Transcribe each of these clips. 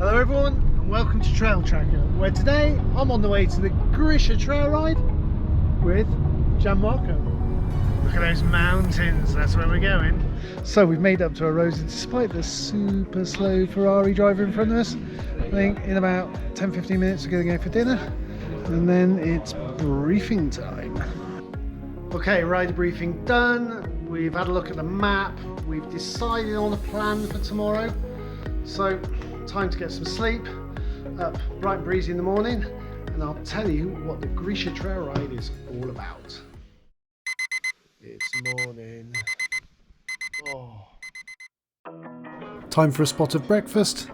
Hello everyone and welcome to Trail Tracker, where today I'm on the way to the Grischa Trail Ride with Gianmarco. Look at those mountains, that's where we're going. So we've made up to our roads despite the super slow Ferrari driver in front of us. I think in about 10-15 minutes we're going to go for dinner and then it's briefing time. Okay, rider briefing done. We've had a look at the map. We've decided on a plan for tomorrow. So time to get some sleep, up bright and breezy in the morning, and I'll tell you what the Grischa Trail Ride is all about. It's morning. Oh. Time for a spot of breakfast,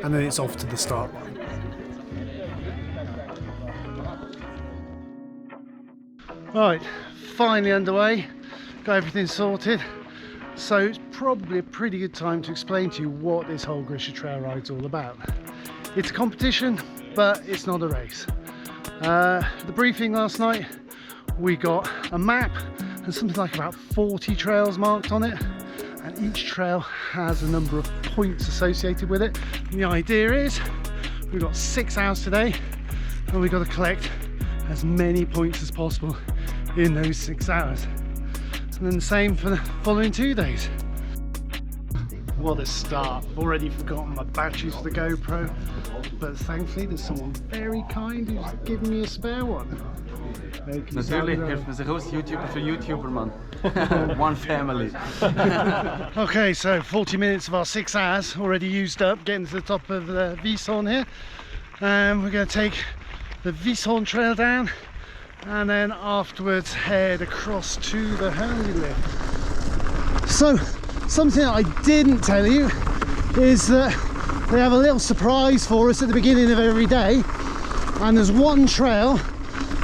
and then it's off to the start line. Right, finally underway, got everything sorted. So it's probably a pretty good time to explain to you what this whole Grischa Trail Ride is all about. It's a competition, but it's not a race. The briefing last night, we got a map and something like about 40 trails marked on it, and each trail has a number of points associated with it. And the idea is we've got 6 hours today and we've got to collect as many points as possible in those 6 hours. And then the same for the following 2 days. What a start. I've already forgotten my batteries for the GoPro, but thankfully there's someone very kind who's given me a spare one. Natuurlijk, heeft me zich als YouTuber voor YouTuber, man. One family. Okay, so 40 minutes of our 6 hours already used up, getting to the top of the Wieshorn here. We're going to take the Wieshorn trail down, and then afterwards head across to the Halpgi lift. So something I didn't tell you is that they have a little surprise for us at the beginning of every day, and there's one trail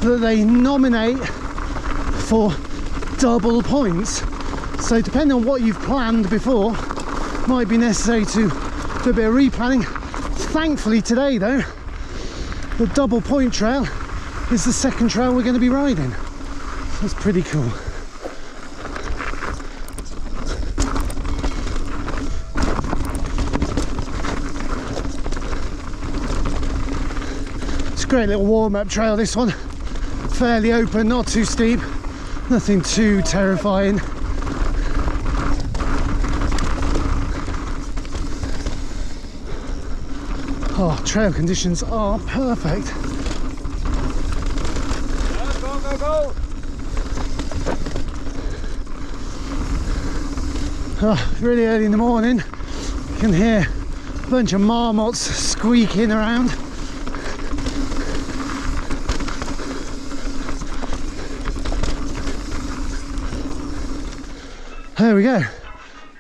that they nominate for double points. So depending on what you've planned before, might be necessary to do a bit of replanning. Thankfully today though, the double point trail is the second trail we're going to be riding. So that's pretty cool. It's a great little warm-up trail, this one. Fairly open, not too steep, nothing too terrifying. Oh, trail conditions are perfect. Go, go, go! Oh, really early in the morning, you can hear a bunch of marmots squeaking around. There we go,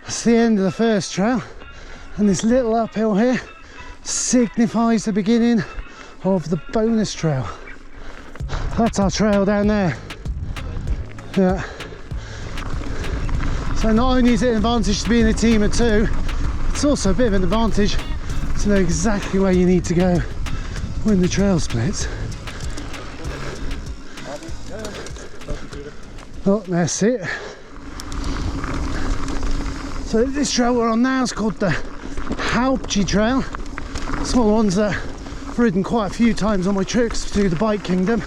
that's the end of the first trail, and this little uphill here signifies the beginning of the bonus trail. That's our trail down there. Yeah. So not only is it an advantage to be in a team of 2, it's also a bit of an advantage to know exactly where you need to go when the trail splits. Oh, that's it. So this trail we're on now is called the Halpgi trail. It's one of the ones that I've ridden quite a few times on my trips to the Bike Kingdom.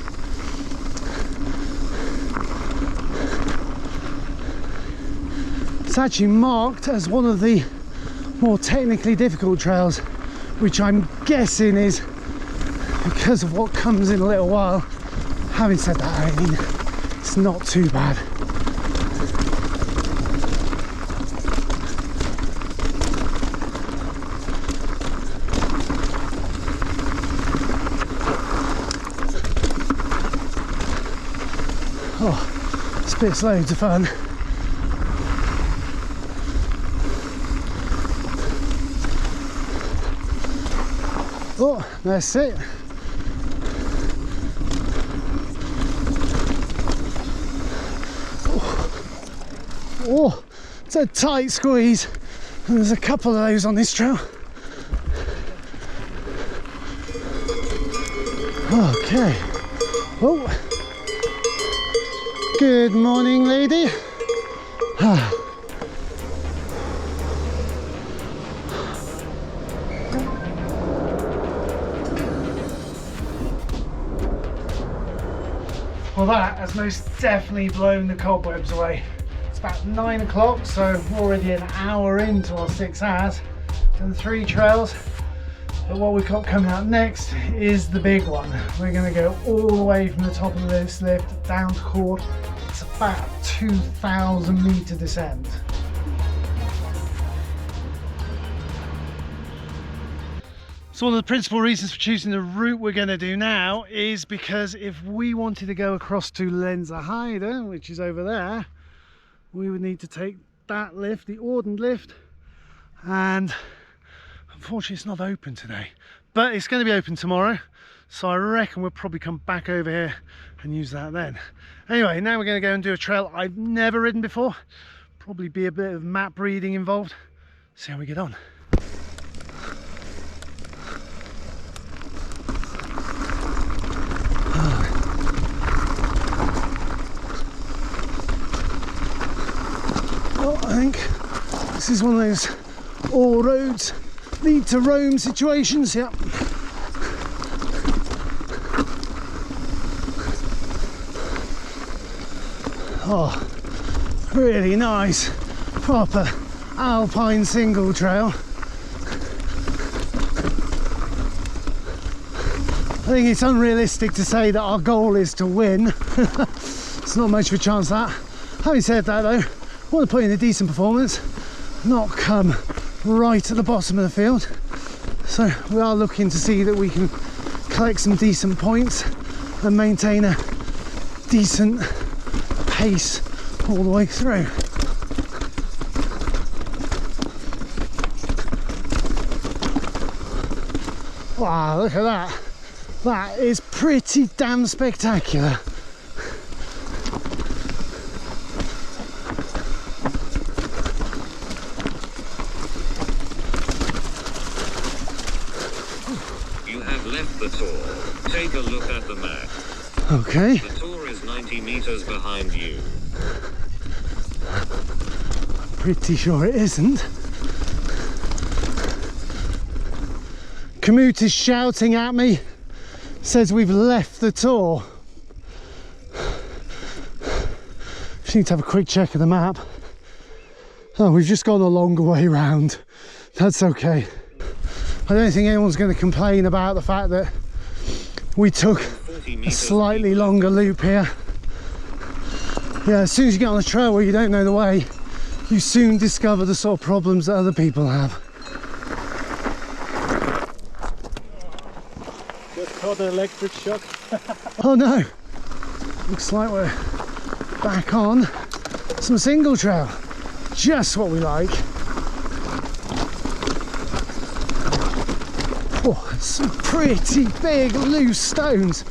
It's actually marked as one of the more technically difficult trails, which I'm guessing is because of what comes in a little while. Having said that, I mean, it's not too bad. Oh, this bit's loads of fun. Oh, that's it. Oh, it's a tight squeeze, and there's a couple of those on this trail. Okay. Oh. Good morning, lady. Well, that has most definitely blown the cobwebs away. It's about 9 o'clock, so we're already an hour into our 6 hours. Done 3 trails. But what we've got coming up next is the big one. We're going to go all the way from the top of this lift down to Cord. It's about 2,000 metre descent. So one of the principal reasons for choosing the route we're going to do now is because if we wanted to go across to Lenzerheide, which is over there, we would need to take that lift, the Orden lift, and unfortunately it's not open today, but it's going to be open tomorrow, so I reckon we'll probably come back over here and use that then. Anyway, now we're going to go and do a trail I've never ridden before. Probably be a bit of map reading involved. See how we get on. Well, I think this is one of those all roads lead to Rome situations. Yep. Oh, really nice, proper alpine single trail. I think it's unrealistic to say that our goal is to win. It's not much of a chance of that. Having said that though, I want to put in a decent performance, not come right at the bottom of the field. So we are looking to see that we can collect some decent points and maintain a decent pace all the way through. Wow, look at that. That is pretty damn spectacular. The tour. Take a look at the map. Okay. The tour is 90 meters behind you. Pretty sure it isn't. Kamut is shouting at me, says we've left the tour. Just need to have a quick check of the map. Oh, we've just gone a longer way round. That's okay. I don't think anyone's going to complain about the fact that we took a slightly longer loop here. Yeah, as soon as you get on a trail where you don't know the way, you soon discover the sort of problems that other people have. Just caught an electric shock. Oh no! Looks like we're back on some single trail. Just what we like. Oh, some pretty big loose stones.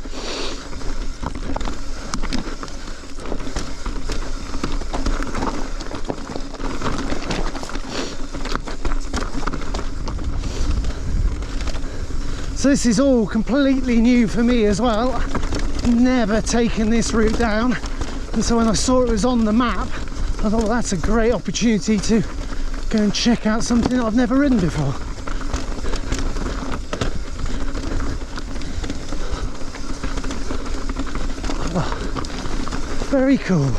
So this is all completely new for me as well. Never taken this route down. And so when I saw it was on the map, I thought, well, that's a great opportunity to go and check out something that I've never ridden before. Very cool.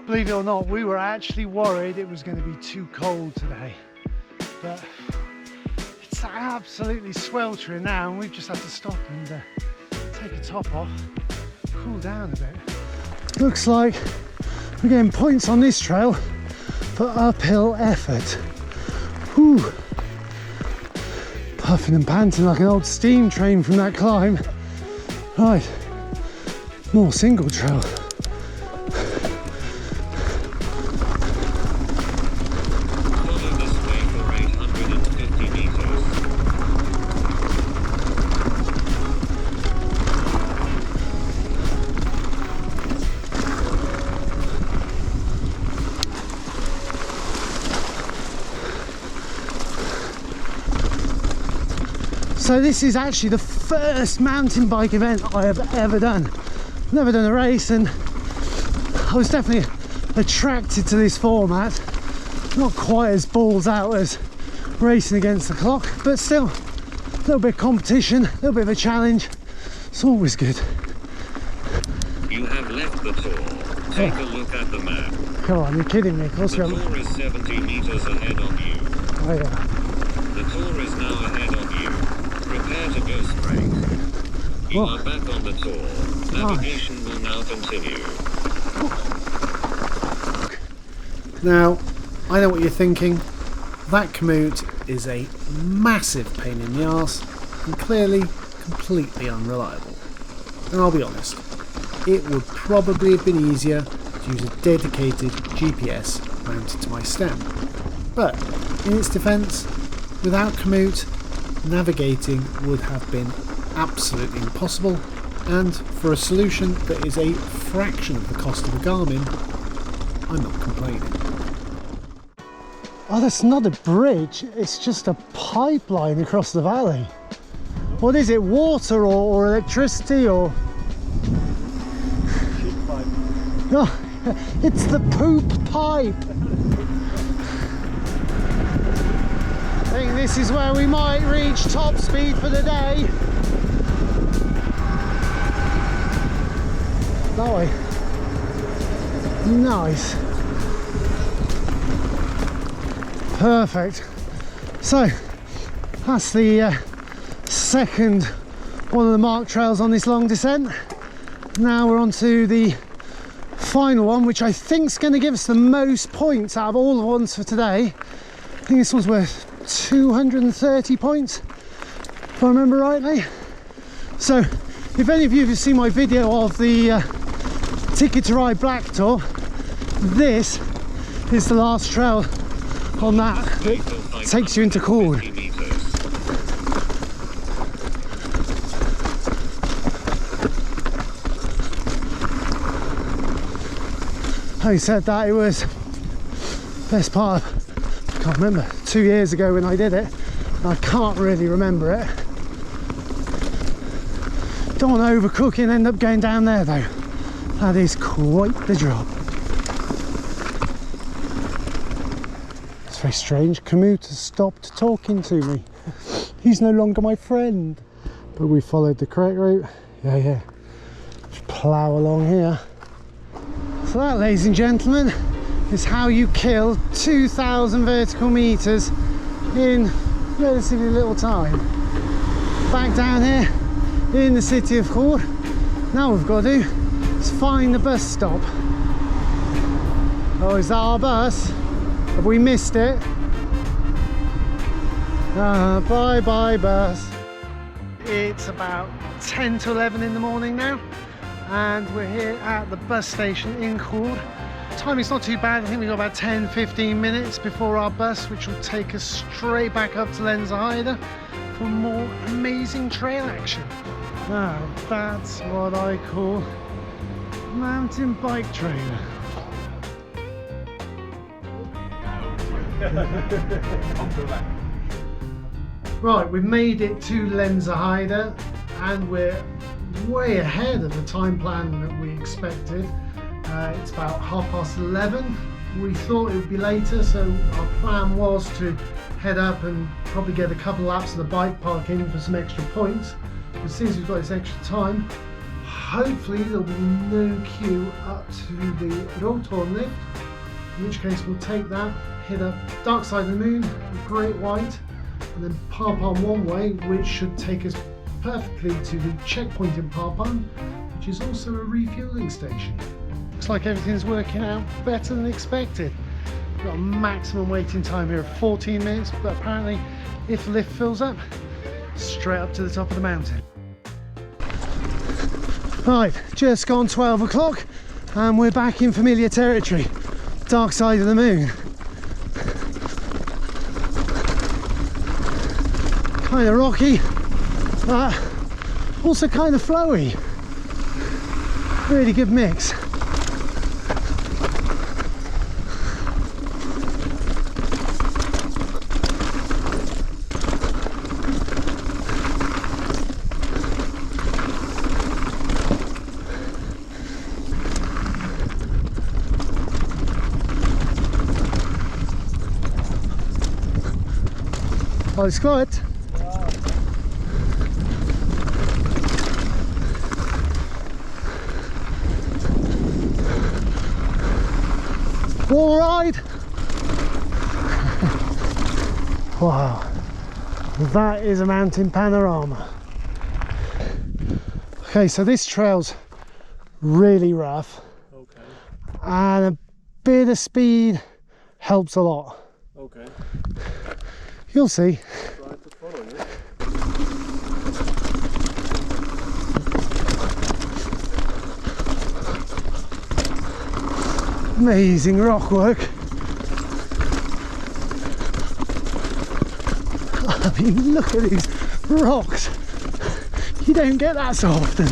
Believe it or not, we were actually worried it was going to be too cold today, but it's absolutely sweltering now, and we've just had to stop and take a top off, cool down a bit. Looks like we're getting points on this trail for uphill effort. Whew. Puffing and panting like an old steam train from that climb. Right, more single trail. Follow this way for 850 meters. So this is actually the first mountain bike event I have ever done. never done a race, and I was definitely attracted to this format. Not quite as balls out as racing against the clock, but still a little bit of competition, a little bit of a challenge. It's always good. You have left the tour. Take a look at the map. Come on, you're kidding me. Of course The you haven't. tour is 70 meters ahead of you. Oh, yeah. The tour is now ahead of you. Prepare to go straight. You Whoa. are back on the tour. Navigation will now continue. Now, I know what you're thinking. That commute is a massive pain in the arse and clearly completely unreliable. And I'll be honest, it would probably have been easier to use a dedicated GPS mounted to my stem. But in its defence, without Komoot, navigating would have been absolutely impossible, and for a solution that is a fraction of the cost of a Garmin, I'm not complaining. Oh, that's not a bridge, it's just a pipeline across the valley. What is it, water or electricity or? No, it's the poop pipe. I think this is where we might reach top speed for the day. That way. Nice. Perfect. So that's the second one of the marked trails on this long descent. Now we're on to the final one, which I think is going to give us the most points out of all the ones for today. I think this one's worth 230 points, if I remember rightly. So if any of you have seen my video of the Ticket to Ride Black Tour, this is the last trail on that takes you into Cord. Having said that, it was best part of, I can't remember, 2 years ago when I did it. I can't really remember it. Don't want to overcook it and end up going down there though. That is quite the job. It's very strange. Komoot has stopped talking to me. He's no longer my friend. But we followed the correct route. Yeah. Just plough along here. So that, ladies and gentlemen, is how you kill 2,000 vertical meters in relatively little time. Back down here in the city of Cord. Now we've got to do is find the bus stop. Oh, is that our bus? Have we missed it? Bye bye bus. It's about 10 to 11 in the morning now, and we're here at the bus station in Cord. Time is not too bad. I think we've got about 10-15 minutes before our bus, which will take us straight back up to Lenzerheide for more amazing trail action. Now that's what I call mountain bike trailer. Right, we've made it to Lenzerheide and we're way ahead of the time plan that we expected. It's about 11:30. We thought it would be later, so our plan was to head up and probably get a couple laps of the bike park in for some extra points. But since we've got this extra time, hopefully there'll be no queue up to the Rothorn lift, in which case we'll take that, hit up Dark Side of the Moon, Great White, and then Parpon one way, which should take us perfectly to the checkpoint in Parpon, which is also a refueling station. Looks like everything's working out better than expected. We've got a maximum waiting time here of 14 minutes, but apparently if the lift fills up, straight up to the top of the mountain. Right, just gone 12 o'clock and we're back in familiar territory, Dark Side of the Moon. Kind of rocky, but also kind of flowy. Really good mix. Alles gut. All right. Wow, that is a mountain panorama. Okay, so this trail's really rough. Okay. And a bit of speed helps a lot. Okay. You'll see. Try to follow you. Amazing rock work. I mean, look at these rocks. You don't get that so often.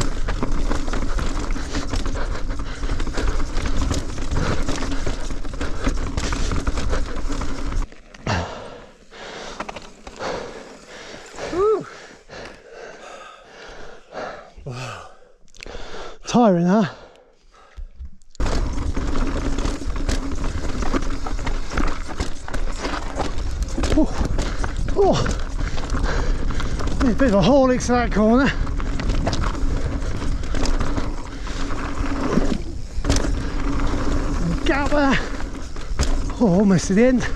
Whew. Wow. Tiring, huh? Oh, a bit of a haulix to that corner. Gap there. Oh, almost to the end.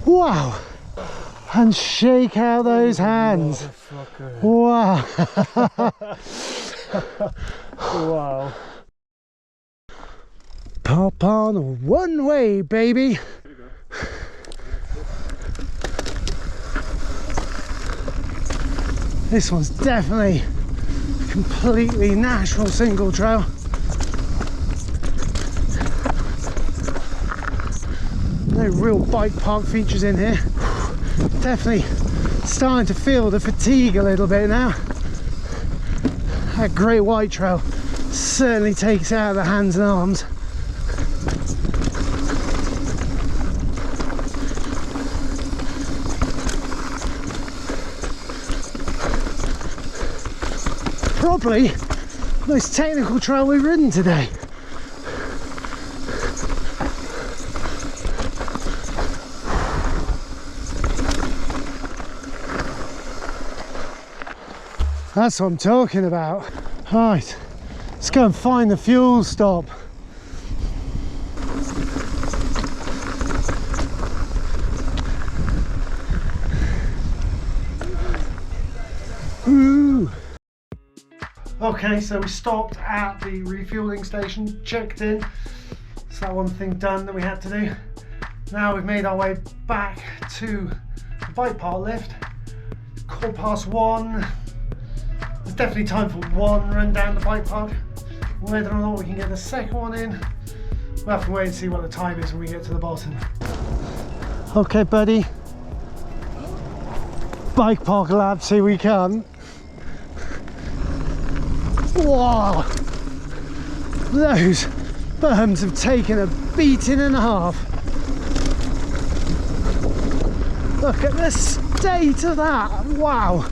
Wow. And shake out those hands. Wow. Wow. Pop on one way, baby. This one's definitely a completely natural single trail. No real bike park features in here. Definitely starting to feel the fatigue a little bit now. That Great White Trail certainly takes it out of the hands and arms. Probably the most technical trail we've ridden today. That's what I'm talking about. Right, let's go and find the fuel stop. Ooh. Okay, so we stopped at the refueling station, checked in. So that one thing done that we had to do. Now we've made our way back to the bike park lift. 1:15. There's definitely time for one run down the bike park. Whether or not we can get the second one in, we'll have to wait and see what the time is when we get to the bottom. Okay, buddy. Bike park laps, here we come. Wow, those berms have taken a beating and a half. Look at the state of that, wow.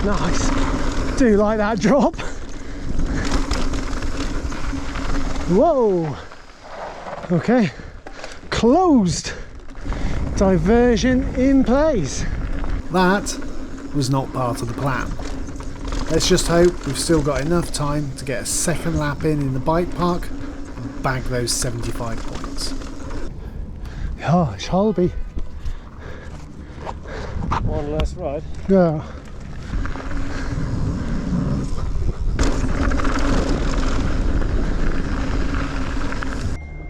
Nice, do like that drop. Whoa, okay, closed. Diversion in place. That was not part of the plan. Let's just hope we've still got enough time to get a second lap in the bike park and bag those 75 points. Oh, it's Halpgi. One last ride. Yeah.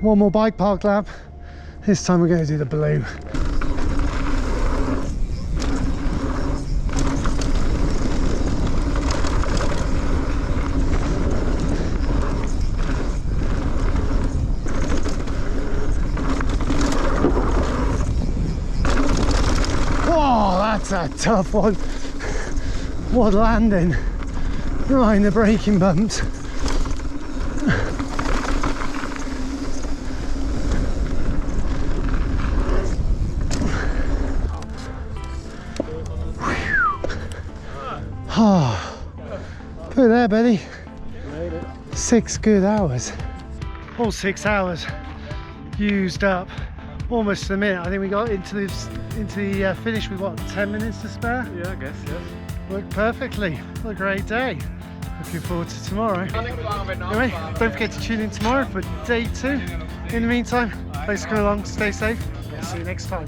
One more bike park lap. This time we're going to do the blue. Oh, that's a tough one. What landing. Right in the braking bumps. Look there, buddy. Made it. 6 good hours. All 6 hours used up. Almost a minute. I think we got into the finish with what, 10 minutes to spare? Yeah, I guess, yes. Worked perfectly. What a great day. Looking forward to tomorrow. Anyway, don't forget to tune in tomorrow for day 2. In the meantime, thanks for coming along. Stay safe. See you next time.